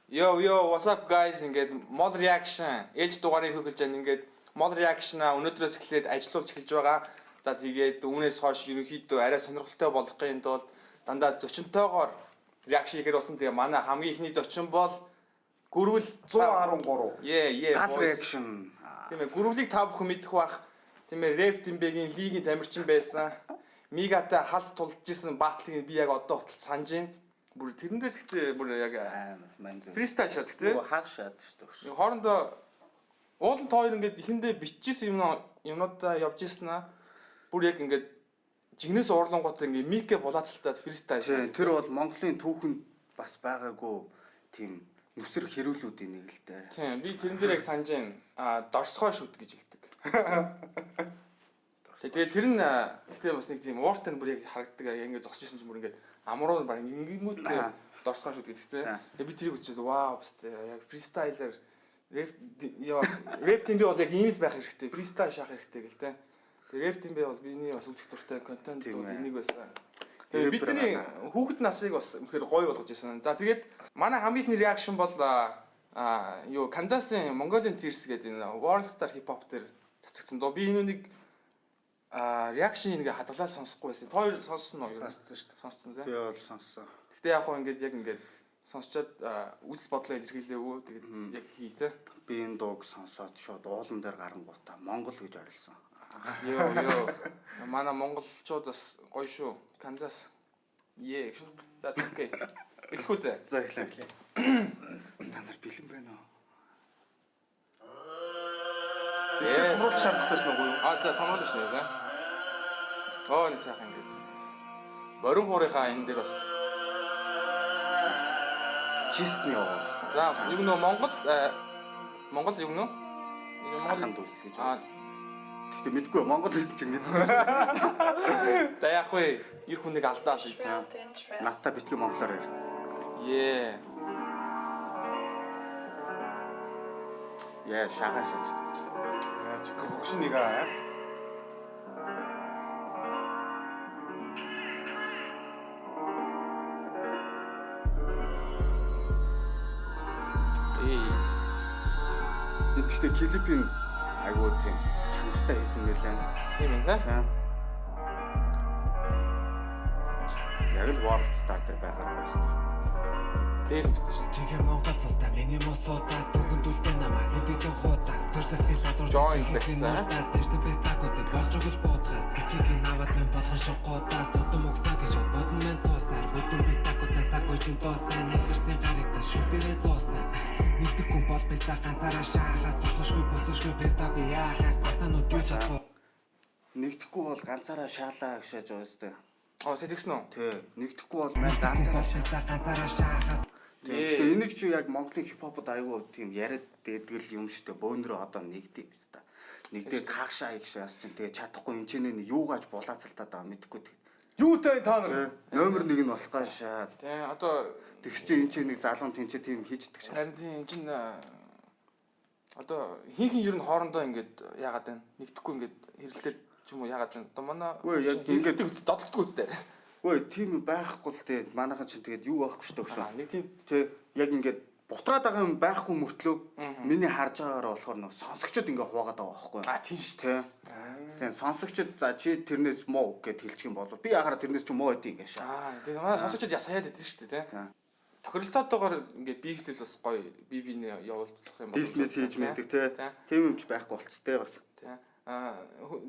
Yo, what's up guys? Ингээд mod reaction ээлж дугаарыг хөглж байгаа. Ингээд mod reaction-а өнөөдрөөс эхлээд ажиллуулж эхэлж байгаа. За тэгээд үүнээс хойш ерөнхийдөө арай сонирхолтой болгохын тулд дандаа зочинтойгоор reaction хийгээд болсон. Тэгээ манай хамгийн ихний зочин бол Гүрвэл 113. Гал reaction. Тийм ээ, Гүрвлийг та бүхэн мэдэх бах. Тийм ээ, Rap Team-ийн лигийн тамирчин байсан. Мигатай халд тулж исэн баатлыг би яг одоо хүртэл санаж байна. Бүр тэрэн дээр гэхдээ бүр яг фристайл шат гэхдээ Хаах шат шүү дээ. хоорондоо уулын хоёр ингээд ихэндээ биччихсэн юмнуудаа явж ирсэн аа. Бүр яг ингээд жигнэс уурлангууд ингээд микэ булаацалтаад фристайл. Тэр бол Монголын түүхэнд бас байгаагүй тийм нүсэр хэрүүлүүдийн нэг л дээ. Тийм би тэрэн дээр яг санаж байна. Дорсгой шүт гэж хэлдэг. Тэгээд тэр нь гэхдээ бас нэг тийм ууртай бүр яг харагддаг. Ингээд зогсож ирсэн чинь бүр ингээд амруу баг ингэнгүүтээ дорсгой шүт гэдэг тийм. Тэгээд би тэрийг үзчихээд вау бас яг фристайлер Rap Team би бол яг ийм л байх хэрэгтэй. Фристайл шаах хэрэгтэй гэл тийм. Тэгээд Rap Team би бол биний бас үзэх дуртай контент энийг байсан. Тэгээд бидний хүүхэд насыг бас үнэхээр гоё болгож ирсэн. За тэгээд манай хамгийн ихний реакшн бол Канзасын Mongolian Tears гэдэг энэ World Star Hip Hop дээр цацгдсан доо. Би энэ нэг реакшн ингээ хадгалаад сонсохгүй байсан. Хоёр сонссон уу? Сонссон шүү дээ. Сонссон тийм. Би бол сонссон. Гэтэ яг хоо ингээд яг ингээд сонсчоод үзэл бодлоо илэрхийлээгүй. Тэгээд яг хий те. Би энэ дууг сонсоод шууд уулан дээр гарангуудаа Монгол гэж орилсон. Йоо. Манай монголчууд бас гоё шүү. Канзас. За окей. Эхлэхгүй дээ. За эхлэе. Та нар бэлэн байна уу? Тэр томрол шаардлагатай шнэ уу? За томрол шнэ тийм. Нэг сайхан ингээд. Борин хуурийнхаа энэ дээр бас чистний уу. За юу нөө Монгол юу нөө? Монгол дүүсэл гэж байна. Гэхдээ мэдгүй Монгол хэлж чинь мэдгүй. Да яг вэ ир хүнийг алдаа л ийсэн. Надтай битгий монголоор яар. Шагаа шаач. Чиг хөгшин нэг аа. Энд гэхдээ клипийн айгуу тийм чанартай хийсэн мэлээ. Тийм ээ. Яг л World Star дээр байгаар байна шүү дээ. Дээр үстэй шүү. Чигээр Монгол цастаа миний мосуудаас төгөндөлтэй намайг хэдийгэн хуудаас тэр засгийн лалуур Join ирсэн пестакод болж өгөл боодгаас кичигийн аваад мен болгон шокоодаас удам угсаа гэж бодон мен цуусаар бүдэн пестакод цаггүй чин тоосаа нэлгэртийн гарыг тас шүтэрээ зоосон нэгдэхгүй бол песта ганцаараа шаагаас тусгашгүй буцашгүй песта би яахаас бацаанууд юу чадах Нэгдэхгүй бол ганцаараа шаалаа гişэж байгаа шүү дээ. Сэтгэсэн үү? Тий. Нэгдэхгүй бол мен ганцаараа шаагаас Тэгээ энийг чи яг Монголын хипхопод айгүй тийм яриад дээдгэл юм шүү дээ. Бөөнрөө одоо нэгдэв биз дээ. Нэгдээ хаашаа гişээс чинь тэгээ чадахгүй энэ ч нэ юугаач булаацалтаад байгаа мэдэхгүй тэг. Юутай та нар? Номер 1 нь болохгүй шаа. Тий одоо тэгс чи энэ ч нэг залуун тэнцээ тийм хийждэг шаа. харин тийм энэ чинь одоо хин ер нь хоорондоо ингээд яагаад байна? Нэгдэхгүй ингээд хэрэлдээд ч юм уу яагаад байна? Одоо манай яг ингээд дотлогдгүй үстэй. Ой тийм байхгүй л дээ. Манайхан чинь тэгээд юу байхгүй шүү дээ. Нэг тийм Тэ яг ингээд бутраад байгаа юм байхгүй мөртлөө миний харж байгаагаар болохоор нэг сонсогчд ингээ хуваагаад байгаа байхгүй. Тийм шүү дээ. Тийм сонсогчд за чи тэрнээс муу гэд хэлчих юм бол би яхаар тэрнээс ч муу байдیں ингээ шаа. Тийм манай сонсогчд ясаяад идэв шүү дээ тийм. Тохиролцоотойгоор ингээ биехлэл бас гоё биений явуулчих юм бол бизнес хийж мэддэг тийм юмч байхгүй болцтой бас. Тийм.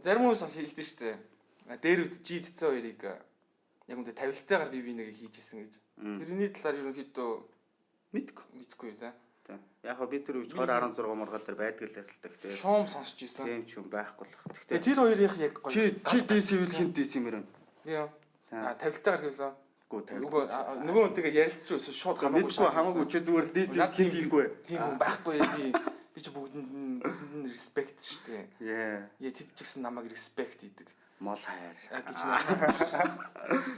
Зарим хүмүүс бас хэлдэг шүү дээ. Дээр үд G202-ыг яг үнэ тавилтайгаар би нэг хийжсэн гэж. Тэрний талаар ерөнхийдөө мэдгүй тийм. Яг хоо би тэр үеч 2016 мургаад тэр байдаг л ясалдаг тийм. Шуум сонсч ийсэн. Тийм ч юм байхгүй л. Тэгээ тэр хоёрын яг гоё. Чи DC-вэл хин DC-мэр байна. Тийм. Тавилтайгаар хэлээ. Үгүй тавилт. Нөгөө үнтэйгээ ярилцчих байсан шууд хамаагүй чи зүгээр DC хин хийхгүй. Тийм хүн байхгүй би чи бүгдэнд респект шүү дээ. Тэд ч гэсэн намайг респект хийдэг. Мол хайр. Гэж нэ.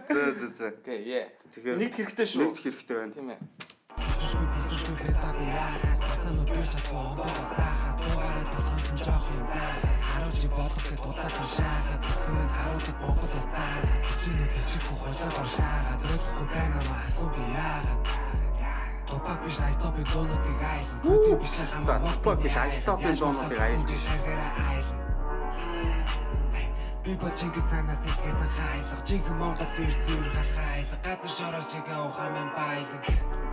Зөө. Окей, Тэгэхээр нэгт хэрэгтэй шүү. Нэгт хэрэгтэй байна. Тийм ээ. Бүсгүй песта би яахаас бацаанууд юу чадах хомбоосаахаас дуугараа толгойд нь жоох юм заахаас харуулж бодох гэж тулаад шаагаад гэсэн мэд харуулдаг Монголоос таагаад чичнээ тийчгүй хожоо боршаагаад өөхгүй байна маа асуу би яагаад Тупак биш айстопын дуунуудыг айлан. Төдий биш хамаа Тупак биш айстопын дуунуудыг айлж айлан. Би бол Чингис ханаас илгээсэн хайлах. Жинхэнэ Монгол фэр зүрх хайлах. Газар шороо шиг ухаамын байлан.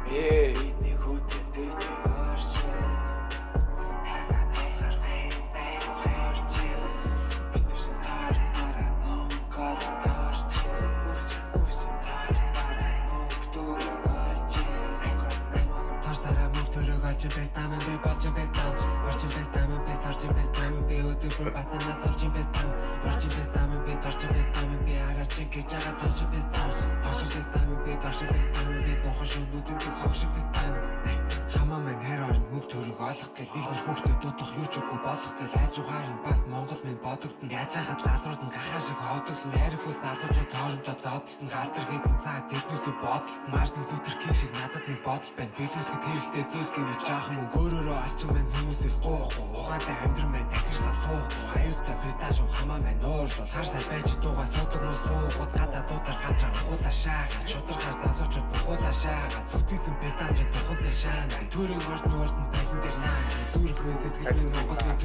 Бидний хүүтэй зэсийг оршин. Бестамын би болчин бестам орчин бестамын би сорчин бестамын би өдөр бацана зорчин бестам орчин бестамын би дорчин бестамын би араас чи гэж байгаа дорчин бестам би дорчин бестамын би дохон шүнүүдийн тэг хогшиг бестам хамаа мэн хэр орн мөг төрөг олох гэл их нэр хүүхдэд дутах юу ч үгүй болох гэл хайж ухаар нь бас Монгол минь бодогдсон яаж хахад залрууд нь гахаа шиг ходогдсон ярихгүй залуучууд хоорондоо зодтолтон галтар хийдэн цаас тэднүүсээ бодолт Мартин Лютер Кинг шиг надад нэг бодол байна биелүүлэхэд хэрэгтэй зүйл гэвэл жаахан мөн өөрөөрөө алчин байна хүмүүсээс гоохгүй ухаантай амьдран байна дахирсаа суухгүй хаюустай писташ хамаа байна уурлал хар сай байж дуугаа суудаг мөр суугаад гадаа дуудаар газраа ухуулаа шаагаад шударгаар залуучууд бухуулаа шаагаад зүтгэсэн пистандрын тухантай шаан төрийн ордон байлан дээр наа зүрх сэтгэлийн Монголын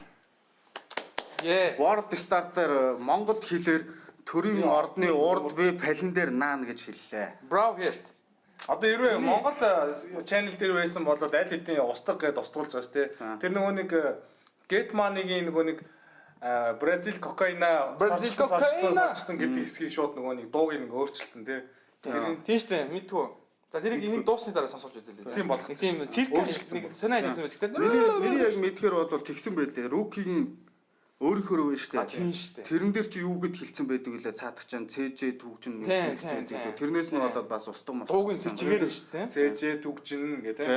World Star-аар монгол хэлээр төрийн ордны урд би палин дээр наана гэж хэллээ. Браво Херт. Одоо хэрвээ Монгол channel дээр байсан бол аль хэдийн устгах гэдээ устгуулж байгаас тий. Тэр нөгөө нэг Getman-ийн нөгөө нэг Бразил кокаина сорчсон гэдэг хэсгийг шууд нөгөө нэг дууг нэг өөрчилсөн тий. Тийм шүү дээ мэдгүй. За тэрийг энийг дуусны дараа сонсож үзэлээ. Тийм болох. Тийм цирк нэг сониа хэлсэн мэт. Гэхдээ Миний яг мэдхээр бол тэгсэн байлээ. Рукигийн өөрийнхөө шүү дээ. Тийм шүү дээ. Тэрэн дээр чи юу гэд хэлсэн байдаг вүлээ цаадах чинь CJ төгжин Тийм, хэлсэн. тийм. Тэрнээс нь болоод бас устгам дууг нь тэр чигээр бичсэн. CJ түгжин гэдэг.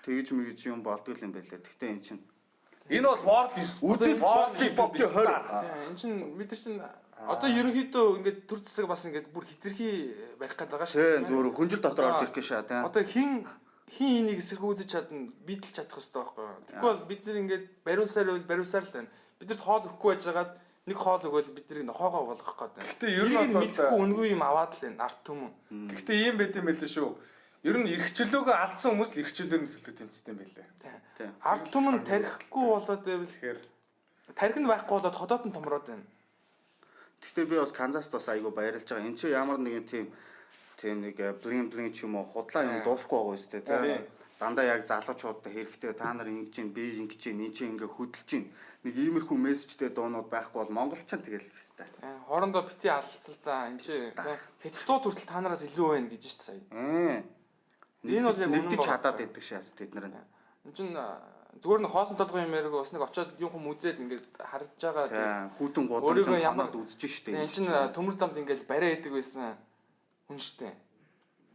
Тэгж мэгж юм болдгол юм байлээ. Гэхдээ эн чинь Энэ бол world hip-hop Энэ чинь бид нар чинь одоо ерөнхийдөө ингээд төр засаг бас ингээд бүр хитрхи барих гээд байгаа шүү дээ. Зүгээр хүнжил дотор орж ирэх гэж шаа тийм. Одоо хин энийг эсэргүүцэж чадна бид л чадах хэрэгтэй байхгүй юу. Тэгэхгүй бол бид нар ингээд бариусаар л байна. Бидэрт хоол өгөхгүй байжгаад нэг хоол өгөөл бид нарыг нохоогоо болгох гээд байна. Гэхдээ ер нь бол мэдгүй үнгүй юм аваад л байна арт түмэн. Гэхдээ ийм байт юм байлээ шүү. Ер нь эрхчлөөгөө алдсан хүмүүс л эрхчлөөр нь төлөв тэмцсэн юм байлээ. Тийм. Арт түмэн тарихгүй болоод байвал Тэгэхээр тарих нь байхгүй болоод ходоод нь томроод байна. Гэхдээ би бас Канзаст бас айгу баярлж байгаа. Энд чи ямар нэгэн тийм нэг блин ч юм уу худлаа юм дуулахгүй байгаа юм шүү дээ тийм. Дандаа яг залуучуудад хэрэгтэй та нар ингэж ин би ингэж ин энэ чинь ингээ хөдөлж ин нэг иймэрхүү мессежтэй дуунууд байхгүй бол монголчин тэгэл хэвээр. Тийм. Хоорондоо бити алцал та энэ чи хятадууд хүртэл та нараас илүү байна гэж шүү дээ сая. Энэ бол яг нэгдэж чадаад байдаг шээс тэд нар. Энэ чинь зүгээр нэг хоосон толгой юм яриг бас нэг очиод юм хүм үзээд ингээд харж байгаа тийм хүүтэн гудамж хамаад үзэж штэ. Энэ чинь төмөр замд ингээд бариа идэг байсан хүн штэ.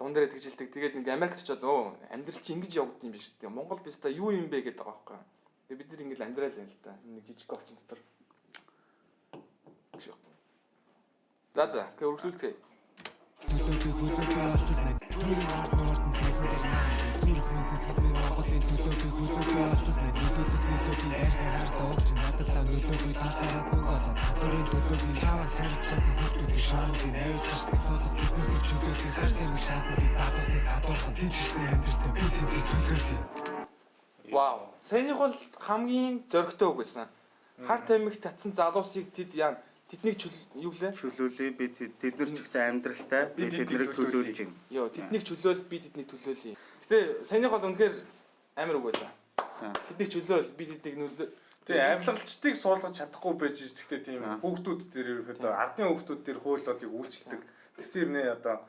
Дуун дээр тэгжилдэг. Тэгээд ингээд Америкт очиод амьдрал чи ингэж явагдсан юм биш үү? Монгол биз та юу юм бэ гэдэг байгаа байхгүй. Тэгээд бид нар ингээд амьдрал юм л та. Нэг жижиг орчин дотор. За гэ өргөлүүлцгээе. Вау. Саяных бол хамгийн зөрөгтэй үг байсан. Хар тамхи татсан залуусыг тэднийг юу лээ? Чөлөөлөе би тэд нар ч гэсэн амьдралтай би тэднийг төлөөлж байна. Йоо, тэднийг чөлөөл би тэднийг төлөөлье. Гэтэ саяных бол үнэхээр амар үг байсан. Тэднийг чөлөөл би тэднийг нөлөө. Тэгээ авилгалчдыг суулгаж чадахгүй байж ш. Гэхдээ тийм хүүхдүүд дээр ерөөхдөө ардын хүүхдүүд дээр хууль болыг үйлчлдэг. Тэсэр нэ одоо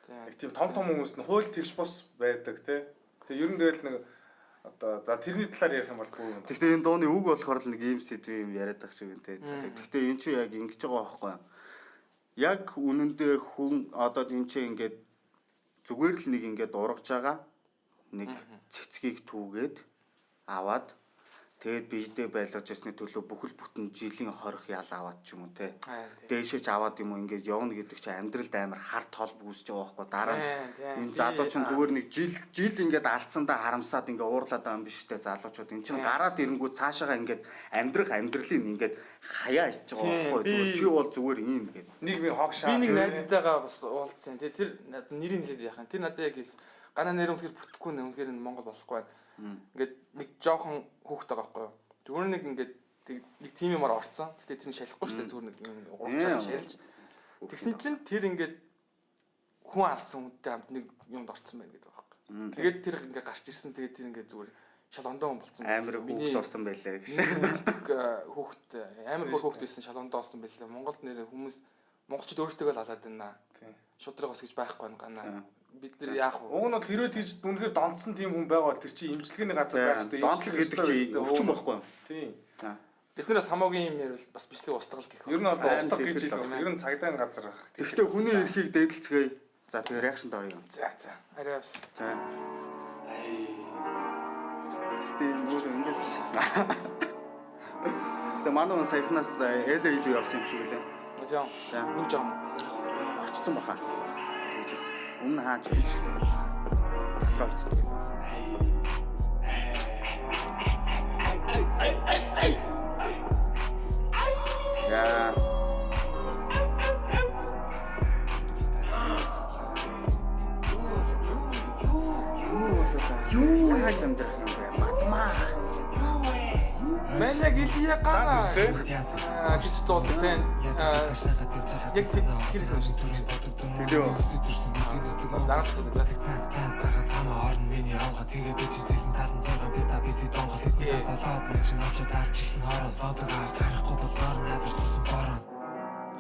яг тийм том хүмүүс нь хууль тэгш бус байдаг тий. Тэгээ ер нь тэгэл нэг одоо за тэрний талаар ярих юм бол бүү. Гэхдээ энэ дууны үг болохоор л нэг ийм сэдв юм яриад байх шиг үнтэй. Гэхдээ энэ чинь яг ингэж байгаа байхгүй юу? Яг үнэндээ хүн одоо энэ чинь ингээд зүгээр л нэг ингээд ургаж байгаа нэг цэцгийг түүгээд аваад тэгээд биедээ байлгаж ясны төлөө бүхэл бүтэн жилийн хорих ял аваад ч юм уу те. Дээшээч аваад юм уу ингээд явна гэдэг чинь амьдралд амар хар тол үүсэж байгаа байхгүй дараа нь энэ залуу чинь зүгээр нэг жил ингээд алдсандаа харамсаад ингээд уурлаад байгаа юм биш те залуучууд энэ чинь гараад ирэнгүү цаашаага ингээд амьдралын ингээд хаяа ич байгаа байхгүй зүгээр чи бол зүгээр ийм гэдэг. Нэг би хог шаа. Би нэг найзтайгаа бас уулзсан те тэр нэрийг хэлээд яхаа. Тэр надад яг хэлсэн. Гана нэр үнэхээр бүтэхгүй нэ үнэхээр Монгол болохгүй байна. Ингээд нэг жоохон хүүхэд байгаа байхгүй юу. Зүгээр нэг ингээд нэг тим юмар орцсон. Гэтэ тэр нь шалахгүй шүү дээ зүгээр нэг урагчаа шарилж. Тэгсэн чинь тэр ингээд хүн алсан хүнтэй хамт нэг юмд орцсон байна гэдэг байгаа байхгүй. Тэгээд тэр ингээд гарч ирсэн. Тэгээд тэр ингээд зүгээр шалондоо хүн болцсон. Амар хүүхс орсон байлаа гэж. Хүүхэд амар хүүхэд байсан шалондоо олсон байлаа. Монголд нэр хүмүүс монголчууд өөртөө л алаад байна. Шудраг бас гэж байхгүй байна. Бид нар яах вэ? Уг нь бол хэрвээ тийж үнэхээр донцсон тийм хүн байгаа бол тэр чинь имчилгээний газар байх хэрэгтэй. Донцлог гэдэг чинь өвчин байхгүй юу? Тийм. Биднээс хамаагийн юм ярил бас бичлэг устгал гэх. Ер нь бол устгах гэж хэлээ. Ер нь цагдаагийн газар байх. Гэхдээ хүний эрхийг дээдлцгээе. За тэгээ реакшнд орё. За. Арай бас. За. Гэхдээ өөр ингэж шүү дээ. Тэгээ манай хүн саяхнаас эле явсан юм шиг үлээ. Жаа. За. Нүг жаа. Очсон баха. Тэгжээс. Өмнө хаач хэлчихсэн. Дотроо. Я. Юу яаж амдах юм бэ? Матмаа. Мен яг илия гана. Гэж дуулдаг сэн. Яг тэр сонш. Тэдөө. Дараагийн Цаас байгаад хамаа орн миний онго тэгээ би чиглэн талан цагаан писта бидний донгос идэх салаад мэн чин очоо даарч ирсэн хороо зодог гарахгүй болохоор надад цусан бороо.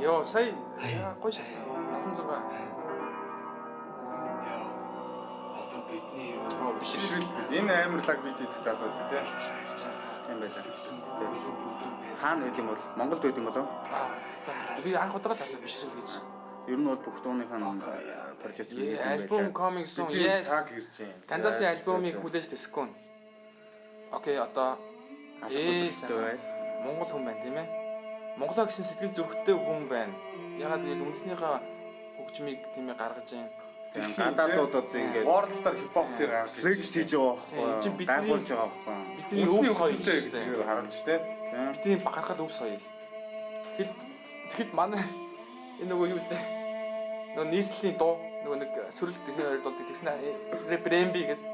Йоо, сая гоё шасан. 76. Бишрэл гэдэг. Энэ амарлаг бид идэх залуу л тий. Тийм байлаа. Гэтэ хаана байд юм бол Монголд байд юм болов? Би анх удаа л алаа бишрэл гэж. Ер нь бол бүх дууныхаа продюсер Альбом coming soon. Yes. Канзасын альбомыг хүлээж тэсэхгүй. Окей, одоо Монгол хүн байна тийм ээ. Монголоо гэсэн сэтгэл зүрхтэй хүн байна. Ягаад гэвэл үндэснийхээ хөгжмийг тийм ээ гаргаж байна. тийм гадаадуудад ингээд World Star Hip Hop дээр гарч флекс хийж байгаа байхгүй. Гайхуулж байгаа байхгүй. Бидний өв соёл гэдэг харуулж штэ. Бидний бахархал өв соёл. Тэгэхэд манай энэ нөгөө юу вэ? Нөгөө нийслэлийн дуу нөгөө нэг сүрэлт тэрхүү хоёрд бол тэгсэн рэпрэмби гэдэг.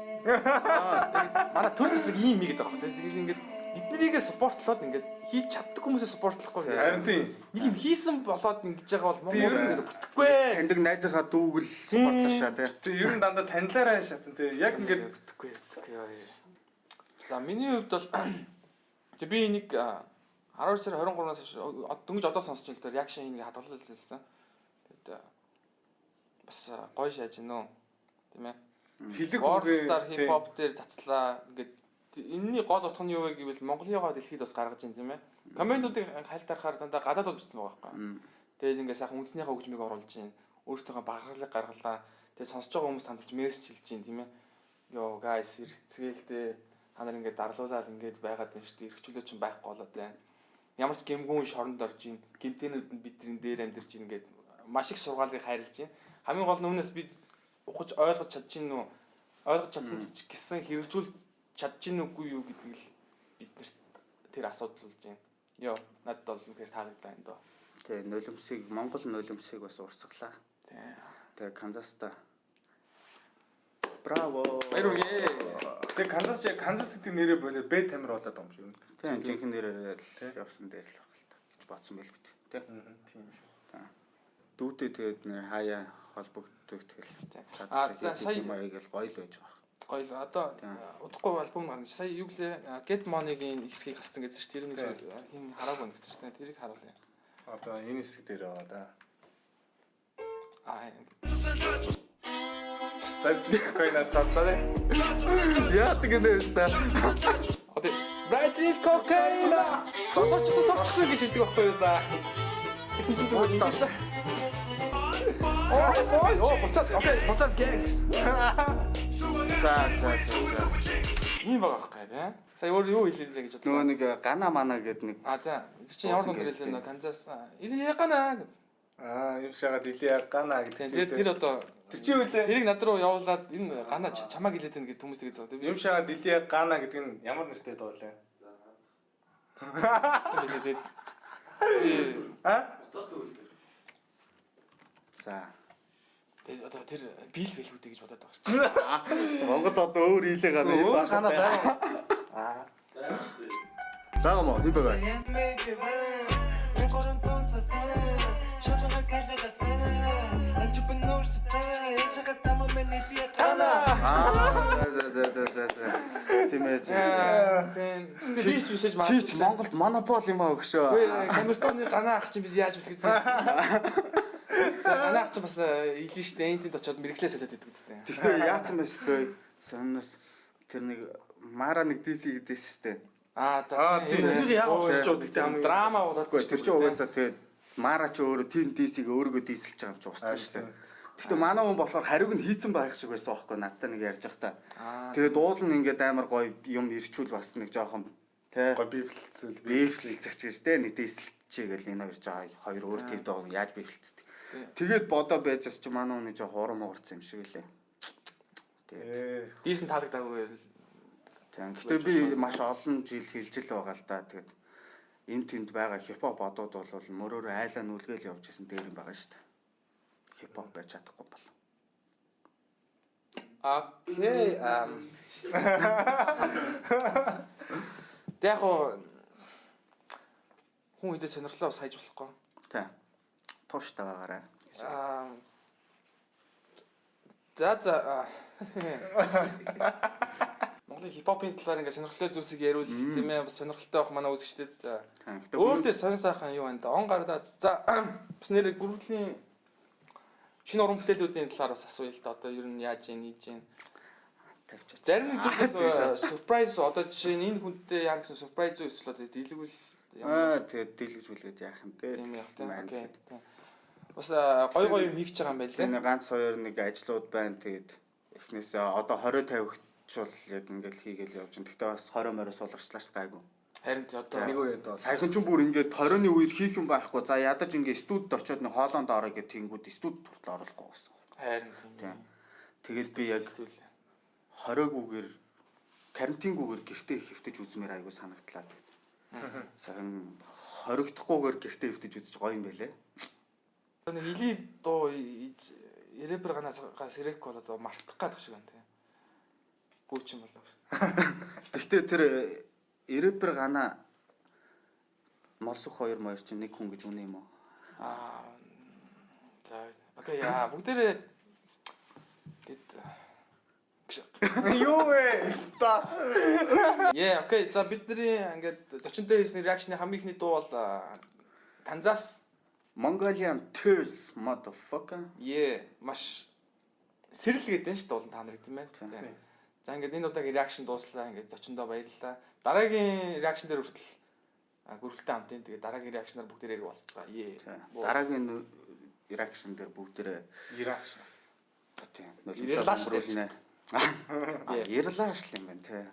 Манай төр засаг ийм юм гэдэг байгаа байхгүй. Тэгээд ингээд эднэрийгээ спортлоод ингээд хийж чаддаг хүмүүсээ спортлохгүй. Харин тийм. Нэг юм хийсэн болоод ингэж байгаа бол Монгол нэр бүтэхгүй. Таньдаг найзынхаа дүүгэл спортлашаа тий. Тэг ер нь дандаа танилаараа шатсан тий. Яг ингээд бүтэхгүй. За миний хувьд бол тэг би нэг 12 сарын 23-наас дөнгөж одоо сонсч байна л да реакшн хийнийг хадгалал хэлсэн. Тэгээд бас гоё шааж гинөө. Тийм ээ. хилэг World Star Hip Hop дээр цацлаа. Ингээд энэний гол утга нь юу вэ гэвэл Монголынхоо дэлхийд бас гаргаж байна тийм ээ. Комментуудыг хальт харахаар дандаа гадаадд бичсэн байгаа байхгүй. Тэгээд ингээд сайхан үндснийхээ хөгжмийг оруулж байна. Өөртөөхөө багралыг гаргалаа. Тэгээд сонсож байгаа хүмүүс хандж мессеж хэлж байна тийм ээ. Йоо guys ирцгээлтэй та нар ингээд дарлуулаад ингээд байгаад байна шүү дээ. Ирхчүүлээ чинь байхгүй болоод байна. Ямар ч гэмгүүн шоронд орж ийн, гэмтэнүүд нь бидний дээр амьдарч ийн ингээд маш их сургаалыг хайрлж байна. Хамгийн гол нь үүнээс бид ухаж ойлгож чадчихна уу? Ойлгож чадсан гэсэн хэрэгжүүл чадчихна уугүй юу гэдгийг л биднэрт тэр асуудал болж байна. Йоо, надад бол үнэхээр таалагдаа энэ доо. Тэгээ нулимсыг Монгол нулимсыг бас урсгалаа. Тэгээ Канзаста. Браво. Баяргee. тэг Канзас гэдэг нэрээ болоо Б тамир болоод байгаа юм шиг. Тийм жинхэнэ нэрээр л явсан дээр л баг л та гэж бодсон байл бит. Тэ. Тийм шүү. Дүүтэй тэгээд нэр хаяа холбогддог тэгэл. За сая маяг л гоё л байж байгаа. Гоё л одоо удахгүй альбом гарна. Сая юу гэлээ Get Money-гийн хэсгийг хассан гэсэн чинь тэр нэг хин хараагүй гэсэн чинь тэрийг харуулъя. Одоо энэ хэсэг дээр байгаа да. Бразил кокаина савчаарэ. Яа тэгэнэ өстө. Одоо Бразил кокаина савчсан гэж хэлдэг байхгүй юу да. Тэгсэн чинь тэгвэл ингэж л. Буцаад окей, буцаад гэнг. За. Ийм байгаа байхгүй тийм. Сая өөр юу хэлээ гэж бодлоо. Нөгөө нэг гана мана гэдэг нэг. За тэр чинь ямар нэг хэлээ нөө Канзас Илия гана гэдэг. Юм шагаад Илия гана гэдэг. Тэгээд тэр одоо тэр чинь үлээ. Тэрийг над руу явуулаад энэ гана чамааг хэлээд байна гэдэг хүмүүс тэгээд заа. Юм шагаад Илия гана гэдэг нь ямар нэртэй дуулаа? За. Тэгээд одоо тэр бил хэлбүдэ гэж бодоод байгаа шүү дээ. Монгол одоо өөр хийлээ гана. Өөр хана байна. Заагаа мó хин байгаа. Тимээ. Би ч бишэж маа. Чич Монголд монопол юм аа өгшөө. Камертоны ганаа ах чинь бид яаж мэдэх вэ? Ганаа ах чинь бас илэн штэ энтэнд очиод мэрэгчлээ солиод идэг үстэй. Тэгтээ яатсан байс төө сонноос тэр нэг Мара нэг DC гэдээс штэ. За тийм яг уусч уу тэгтээ хамгийн драма болоодгүй. Тэр чинь угаасаа тэгээд Мара ч өөрөө тийм DC-г өөрийгөө дийсэлж байгаа юм чи устгах штэ. Тэгтээ манай хүн болохоор хариуг нь хийцэн байх шиг байсан байхгүй надтай нэг ярьж байхдаа. Тэгээд уул нь ингээд амар гоё юм ирчүүл бас нэг жоохон тий гоё бифэлцэл бифэлцэх гэж тий нэг дийсэлчээ гэл энэ хоёр өөр төвд байгаа яаж бифэлцдэг. Тэгээд бодоо байжс чи манай хүн жоохон хурам уурсан юм шиг лээ. Тэгээд дийсэн таалагдаагүй. тийм. Гэтэ би маш олон жил хэлж л байгаа л да. Тэгээд энэ тэнд байгаа хипхоп одууд бол мөрөөрөө айлаа нүлгээл явж исэн дээр юм байгаа шүү дээ. Хипхоп байж чадахгүй бол. Окей. Яг хүн идэ сонирхлоо бас хайж болохгүй. Тийм. Тууштай байгаарай. За. Монголын хипхопын талаар ингээд сонирхолтой зүйлсийг яриул тийм ээ бас сонирхолтой байх манай үзэгчдэд. Өөртөө сонь сайхан юу байна да? Он гардаа. За бас нэр гүрвлийн шинэ уран бүтээлүүдийн талаар бас асууя л да. Одоо ер нь яаж ийн хийж ийн. Тавьчих. Зарим нэг зүйл бол surprise одоо жишээ нь энэ хүнтэй яа гэсэн surprise үү эсвэл одоо дийлэгвэл тэгээд дийлгэж үлээж яах юм те. Тийм яах тийм. Окей. Бас гой юм хийж байгаа юм байна лээ. Энэ ганц хоёр нэг ажлууд байна. Тэгээд эхнээсээ одоо 20-50 бол яг ингээл хийгээл явж байна. Тэгтээ бас 20-20 суулгачлаач гайгүй. Харин тий одоо нэг үед бас Саяхан ч бүр ингээд 20-ны үед хийх юм байхгүй. За ядаж ингээд студид очиод нэг хоолоонд ороо гэх тэнгүүд студид хүртэл оруулахгүй байсан. харин Тийм. Тэгэл би яг зүйл 20-гүүгээр карантингүүгээр гэртээ хэвтэж үзмээр айгуу санагдлаа. Саяхан 20-дохгүйгээр гэртээ хэвтэж үзэж гоё юм байлээ. нэг илийн дуу рэпер ганаас сэрэк болоод мартах гэдэг шиг байна тийм. Гүүч юм болов. Гэхдээ тэр рэпер гана Молсох 2 моёр чинь нэг хүн гэж үнэ юм уу? За окей бүгдээрээ гэт Юу вэ? Ста. окей за бидний ингээд 40-д хийсэн реакшны хамгийн ихний дуу бол Танзас Mongolian Tears motherfucker. маш сэрэл гэдэг нь шүү дээ уул та нарыг тийм ээ. За ингээд энэ удаагийн реакшн дууслаа ингээд 40-доо баярлалаа. Дараагийн реакшн дээр хүртэл гүрэлтэй хамт энэ тэгээд дараагийн реакшнаар бүгд ирэх болцгоо. Дараагийн реакшн дээр бүгдээрээ реакшн. Тийм. Ирлаа шүү дээ. Ирлаа шүү юм байна те.